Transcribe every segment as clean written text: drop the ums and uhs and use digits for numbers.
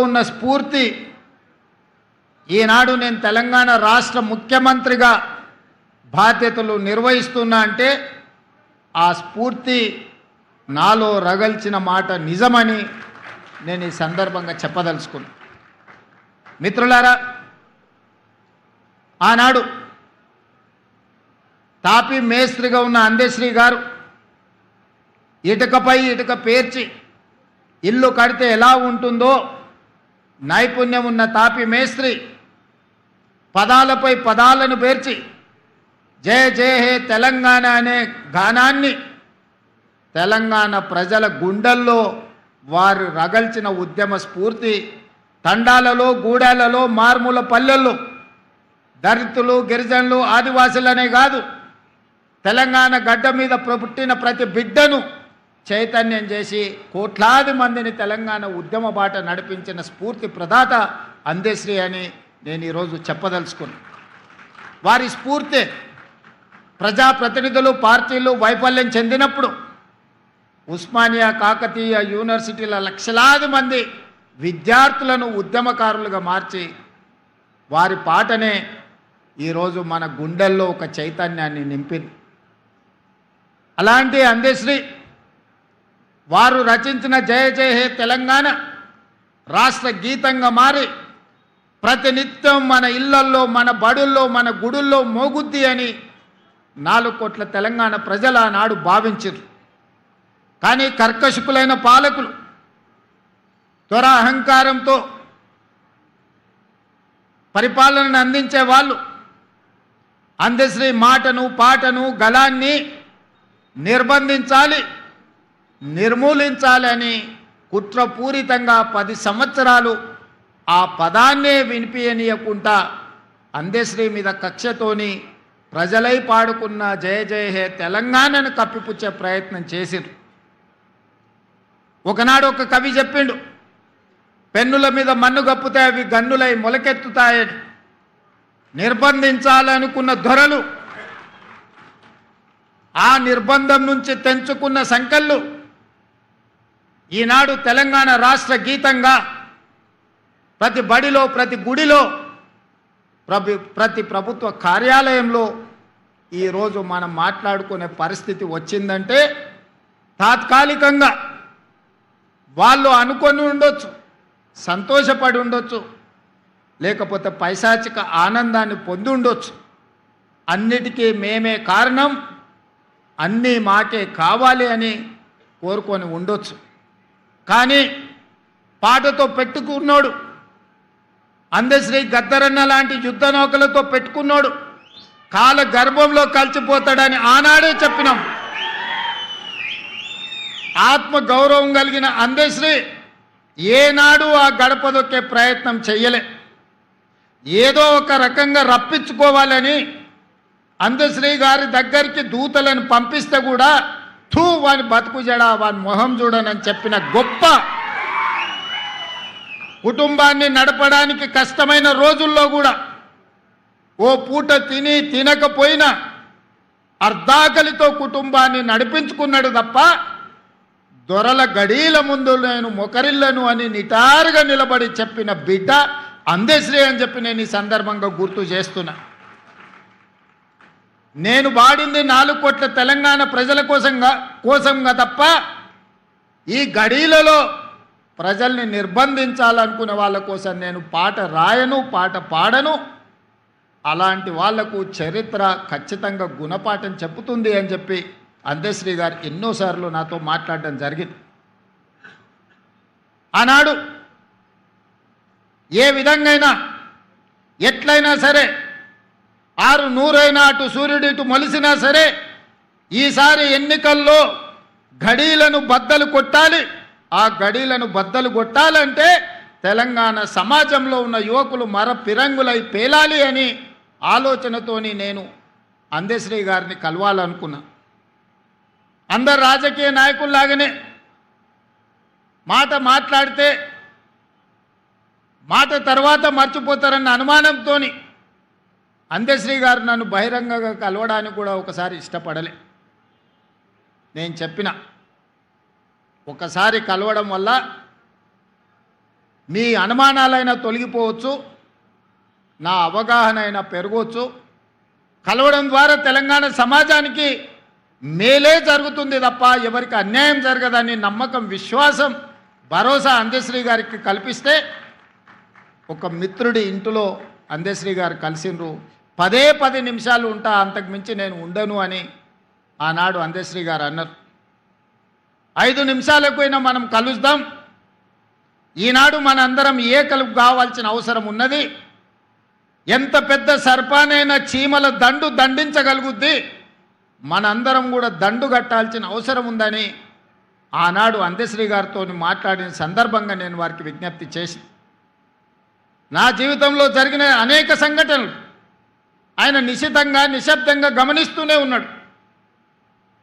ఉన్న స్ఫూర్తి ఈనాడు నేను తెలంగాణ రాష్ట్ర ముఖ్యమంత్రిగా బాధ్యతలు నిర్వహిస్తున్నా అంటే ఆ స్ఫూర్తి నాలో రగల్చిన మాట నిజమని నేను ఈ సందర్భంగా చెప్పదలుచుకున్నాను. మిత్రులారా, ఆనాడు తాపీ మేస్త్రిగా ఉన్న అందశ్రీ గారు ఇటుకపై ఇటుక పేర్చి ఇల్లు కడితే ఎలా ఉంటుందో నైపుణ్యం ఉన్న తాపీ మేస్త్రి పదాలపై పదాలను పేర్చి జయ జయ హే తెలంగాణ అనే గానాన్ని తెలంగాణ ప్రజల గుండెల్లో వారు రగల్చిన ఉద్యమ స్ఫూర్తి తండాలలో గూడాలలో మార్మూల పల్లెల్లో దళితులు గిరిజనులు ఆదివాసులనే కాదు తెలంగాణ గడ్డ మీద పుట్టిన ప్రతి బిడ్డను చైతన్యం చేసి కోట్లాది మందిని తెలంగాణ ఉద్యమ బాట నడిపించిన స్ఫూర్తి ప్రదాత అందశ్రీ అని నేను ఈరోజు చెప్పదలుచుకున్నాను. వారి స్ఫూర్తి ప్రజాప్రతినిధులు పార్టీలు వైఫల్యం చెందినప్పుడు ఉస్మానియా కాకతీయ యూనివర్సిటీల లక్షలాది మంది విద్యార్థులను ఉద్యమకారులుగా మార్చి వారి పాటనే ఈరోజు మన గుండెల్లో ఒక చైతన్యాన్ని నింపింది. అలాంటి అందశ్రీ వారు రచించిన జయ జయ హే తెలంగాణ రాష్ట్ర గీతంగా మారి ప్రతినిత్యం మన ఇళ్లల్లో మన బడుల్లో మన గుడుల్లో మోగుద్ది అని 4 కోట్ల తెలంగాణ ప్రజలు ఆనాడు భావించారు. కానీ కర్కశకులైన పాలకులు త్వర అహంకారంతో పరిపాలనను అందించే వాళ్ళు అందశ్రీ మాటను పాటను గళాన్ని నిర్బంధించాలి, నిర్మూలించాలి అని కుట్రపూరితంగా 10 సంవత్సరాలు ఆ పదాన్నే వినిపించనీయకుండా అందశ్రీ మీద కక్షతోని ప్రజలై పాడుకున్న జయ జయ హే తెలంగాణను కప్పిపుచ్చే ప్రయత్నం చేసిరు. ఒకనాడు ఒక కవి చెప్పిండు, పెన్నుల మీద మన్ను గప్పుతే అవి గన్నులై మొలకెత్తుతాయని. నిర్బంధించాలనుకున్న దొరలు ఆ నిర్బంధం నుంచి తెంచుకున్న సంకళ్ళు ఈనాడు తెలంగాణ రాష్ట్ర గీతంగా ప్రతి బడిలో ప్రతి గుడిలో ప్రతి ప్రభుత్వ కార్యాలయంలో ఈరోజు మనం మాట్లాడుకునే పరిస్థితి వచ్చిందంటే తాత్కాలికంగా వాళ్ళు అనుకొని ఉండొచ్చు, సంతోషపడి ఉండొచ్చు, లేకపోతే పైశాచిక ఆనందాన్ని పొంది ఉండొచ్చు. అన్నిటికీ మేమే కారణం, అన్నీ మాకే కావాలి అని కోరుకొని ఉండొచ్చు. కానీ పాటతో పెట్టుకున్నాడు అందశ్రీ గద్దరన్న లాంటి యుద్ధ నౌకలతో పెట్టుకున్నాడు కాల గర్భంలో కలిసిపోతాడని ఆనాడే చెప్పినాం. ఆత్మ గౌరవం కలిగిన అందశ్రీ ఏనాడు ఆ గడప దొక్కే ప్రయత్నం చెయ్యలే. ఏదో ఒక రకంగా రప్పించుకోవాలని అందశ్రీ గారి దగ్గరికి దూతలను పంపిస్తే కూడా థూ వాని బతుకు జడా వాని మొహం చూడనని చెప్పిన గొప్ప కుటుంబాన్ని నడపడానికి కష్టమైన రోజుల్లో కూడా ఓ పూట తిని తినకపోయినా అర్ధాకలితో కుటుంబాన్ని నడిపించుకున్నాడు తప్ప దొరల గడీల ముందు నేను మొకరిల్లను అని నిటారుగా నిలబడి చెప్పిన బిడ్డ అందశ్రీ అని చెప్పి నేను ఈ సందర్భంగా గుర్తు చేస్తున్నా. నేను వాడింది 4 కోట్ల తెలంగాణ ప్రజల కోసంగా తప్ప ఈ గడీలలో ప్రజల్ని నిర్బంధించాలనుకునే వాళ్ళ కోసం నేను పాట రాయను, పాట పాడను. అలాంటి వాళ్లకు చరిత్ర ఖచ్చితంగా గుణపాఠం చెప్పుతుంది అని చెప్పి అందశ్రీ గారు ఎన్నోసార్లు నాతో మాట్లాడడం జరిగింది. ఆనాడు ఏ విధంగా ఎట్లయినా సరే 600 అయినా అటు సూర్యుడు ఇటు మొలిసినా సరే ఈసారి ఎన్నికల్లో గడీలను బద్దలు కొట్టాలి. ఆ గడీలను బద్దలు కొట్టాలంటే తెలంగాణ సమాజంలో ఉన్న యువకులు మర పిరంగులై పేలాలి అని ఆలోచనతోని నేను అందశ్రీ గారిని కలవాలనుకున్నా. అందరు రాజకీయ నాయకుల్లాగానే మాట మాట్లాడితే మాట తర్వాత మర్చిపోతారన్న అనుమానంతో అందశ్రీ గారు నన్ను బహిరంగంగా కలవడానికి కూడా ఒకసారి ఇష్టపడలే. నేను చెప్పిన ఒకసారి కలవడం వల్ల మీ అనుమానాలైనా తొలగిపోవచ్చు, నా అవగాహన అయినా పెరగవచ్చు. కలవడం ద్వారా తెలంగాణ సమాజానికి మేలే జరుగుతుంది తప్ప ఎవరికి అన్యాయం జరగదని నమ్మకం, విశ్వాసం, భరోసా అందశ్రీ గారికి కల్పిస్తే ఒక మిత్రుడి ఇంటిలో అందశ్రీ గారు కలిసిండ్రు. 10 నిమిషాలు ఉంటా, అంతకు మించి నేను ఉండను అని ఆనాడు అందశ్రీ గారు అన్నారు. 5 నిమిషాలకు అయినా మనం కలుద్దాం. ఈనాడు మనందరం ఏకలు కావాల్సిన అవసరం ఉన్నది. ఎంత పెద్ద సర్పానైనా చీమల దండు దండించగలుగుద్ది, మనందరం కూడా దండు కట్టాల్సిన అవసరం ఉందని ఆనాడు అందశ్రీ గారితో మాట్లాడిన సందర్భంగా నేను వారికి విజ్ఞప్తి చేసి, నా జీవితంలో జరిగిన అనేక సంఘటనలు ఆయన నిశితంగా నిశ్శబ్దంగా గమనిస్తూనే ఉన్నాడు.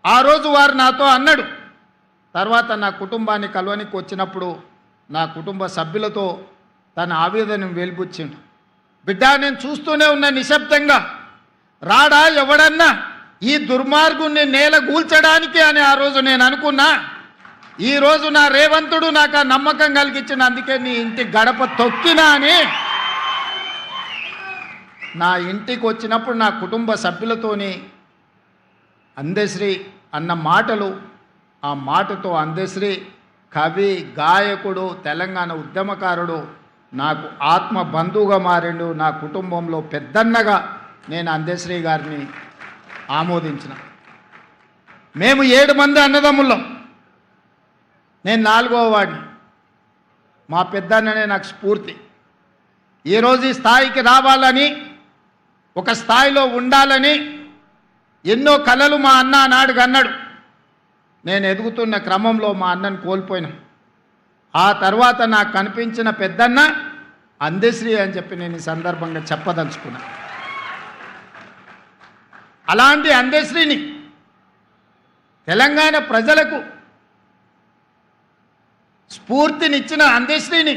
ఆ రోజు వారు నాతో అన్నాడు, తర్వాత నా కుటుంబాన్ని కలవనికి వచ్చినప్పుడు నా కుటుంబ సభ్యులతో తన ఆవేదనను వెలిబుచ్చిండు. బిడ్డ, నేను చూస్తూనే ఉన్నా నిశ్శబ్దంగా, రాడా ఎవడన్నా ఈ దుర్మార్గుణ్ణి నేల కూల్చడానికి అని ఆ రోజు నేను అనుకున్నా. ఈరోజు నా రేవంతుడు నాకు ఆ నమ్మకం కలిగించిన, అందుకే నీ ఇంటి గడప తొక్కినా అని నా ఇంటికి వచ్చినప్పుడు నా కుటుంబ సభ్యులతోని అందశ్రీ అన్న మాటలు, ఆ మాటతో అందశ్రీ కవి, గాయకుడు, తెలంగాణ ఉద్యమకారుడు నాకు ఆత్మ బంధువుగా మారిండు. నా కుటుంబంలో పెద్దన్నగా నేను అందశ్రీ గారిని ఆమోదించిన. మేము 7 మంది అన్నదమ్ముళ్ళం, నేను 4వ వాడిని. మా పెద్దన్ననే నాకు స్ఫూర్తి. ఈరోజు ఈ స్థాయికి రావాలని, ఒక స్థాయిలో ఉండాలని ఎన్నో కలలు మా అన్న నాడు అన్నాడు. నేను ఎదుగుతున్న క్రమంలో మా అన్నను కోల్పోయినా. ఆ తర్వాత నాకు కనిపించిన పెద్దన్న అందశ్రీ అని చెప్పి నేను ఈ సందర్భంగా చెప్పదలుచుకున్నా. అలాంటి అందశ్రీని, తెలంగాణ ప్రజలకు స్ఫూర్తినిచ్చిన అందశ్రీని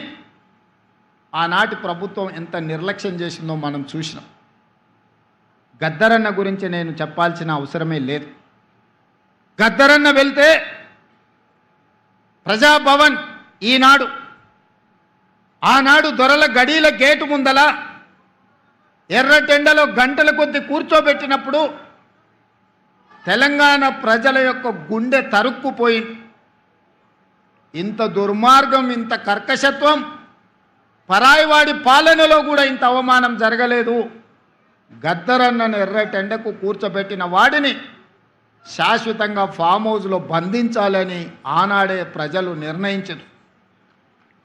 ఆనాటి ప్రభుత్వం ఎంత నిర్లక్ష్యం చేసిందో మనం చూసినాం. గద్దరన్న గురించి నేను చెప్పాల్సిన అవసరమే లేదు. గద్దరన్న వెళ్తే ప్రజాభవన్ ఈనాడు, ఆనాడు దొరల గడీల గేటు ముందల ఎర్రటెండలో గంటల కొద్ది కూర్చోబెట్టినప్పుడు తెలంగాణ ప్రజల యొక్క గుండె తరుక్కుపోయింది. ఇంత దుర్మార్గం, ఇంత కర్కశత్వం, పరాయివాడి పాలనలో కూడా ఇంత అవమానం జరగలేదు. గద్దరన్నను ఎర్రటెండకు కూర్చోబెట్టిన వాడిని శాశ్వతంగా ఫామ్ హౌస్లో బంధించాలని ఆనాడే ప్రజలు నిర్ణయించారు.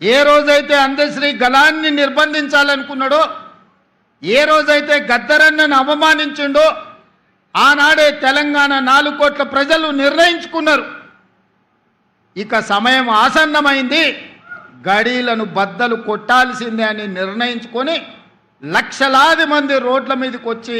ఏ రోజైతే అందశ్రీ గలాన్ని నిర్బంధించాలనుకున్నాడో, ఏ రోజైతే గద్దరన్నను అవమానించిండో, ఆనాడే తెలంగాణ 4 కోట్ల ప్రజలు నిర్ణయించుకున్నారు, ఇక సమయం ఆసన్నమైంది, గడీలను బద్దలు కొట్టాల్సిందే అని నిర్ణయించుకొని లక్షలాది మంది రోడ్ల మీదకి వచ్చి